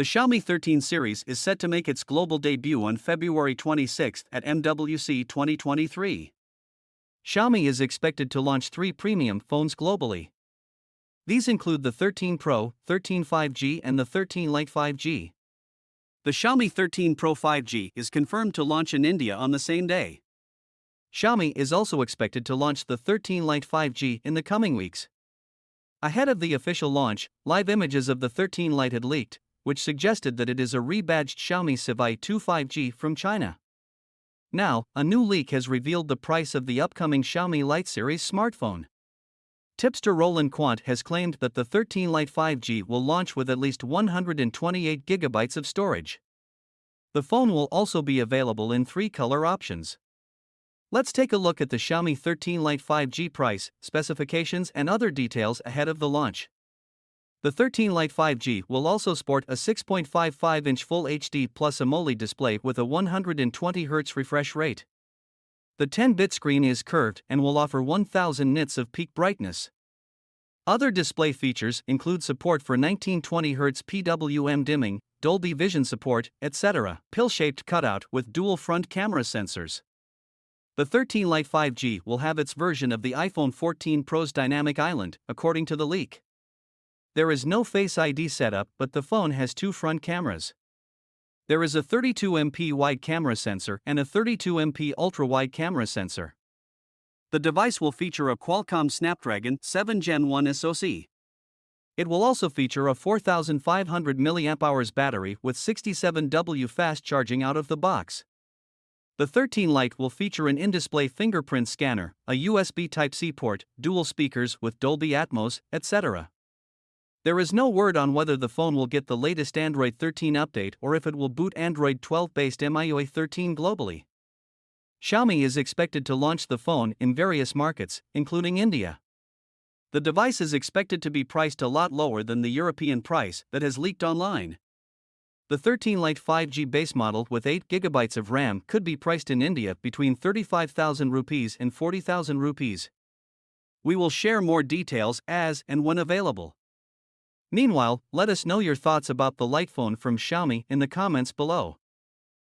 The Xiaomi 13 series is set to make its global debut on February 26 at MWC 2023. Xiaomi is expected to launch 3 premium phones globally. These include the 13 Pro, 13 5G and the 13 Lite 5G. The Xiaomi 13 Pro 5G is confirmed to launch in India on the same day. Xiaomi is also expected to launch the 13 Lite 5G in the coming weeks. Ahead of the official launch, live images of the 13 Lite had leaked, which suggested that it is a rebadged Xiaomi Civi 2 5G from China. Now, a new leak has revealed the price of the upcoming Xiaomi Lite series smartphone. Tipster Roland Quant has claimed that the 13 Lite 5G will launch with at least 128 GB of storage. The phone will also be available in 3 color options. Let's take a look at the Xiaomi 13 Lite 5G price, specifications and other details ahead of the launch. The 13 Lite 5G will also sport a 6.55-inch Full HD Plus AMOLED display with a 120Hz refresh rate. The 10-bit screen is curved and will offer 1000 nits of peak brightness. Other display features include support for 1920Hz PWM dimming, Dolby Vision support, etc. Pill-shaped cutout with dual front camera sensors. The 13 Lite 5G will have its version of the iPhone 14 Pro's Dynamic Island, according to the leak. There is no Face ID setup, but the phone has 2 front cameras. There is a 32MP wide camera sensor and a 32MP ultra-wide camera sensor. The device will feature a Qualcomm Snapdragon 7 Gen 1 SoC. It will also feature a 4500 mAh battery with 67W fast charging out of the box. The 13 Lite will feature an in-display fingerprint scanner, a USB Type-C port, dual speakers with Dolby Atmos, etc. There is no word on whether the phone will get the latest Android 13 update or if it will boot Android 12-based MIUI 13 globally. Xiaomi is expected to launch the phone in various markets, including India. The device is expected to be priced a lot lower than the European price that has leaked online. The 13 Lite 5G base model with 8 GB of RAM could be priced in India between 35,000 rupees and 40,000 rupees. We will share more details as and when available. Meanwhile, let us know your thoughts about the Lite phone from Xiaomi in the comments below.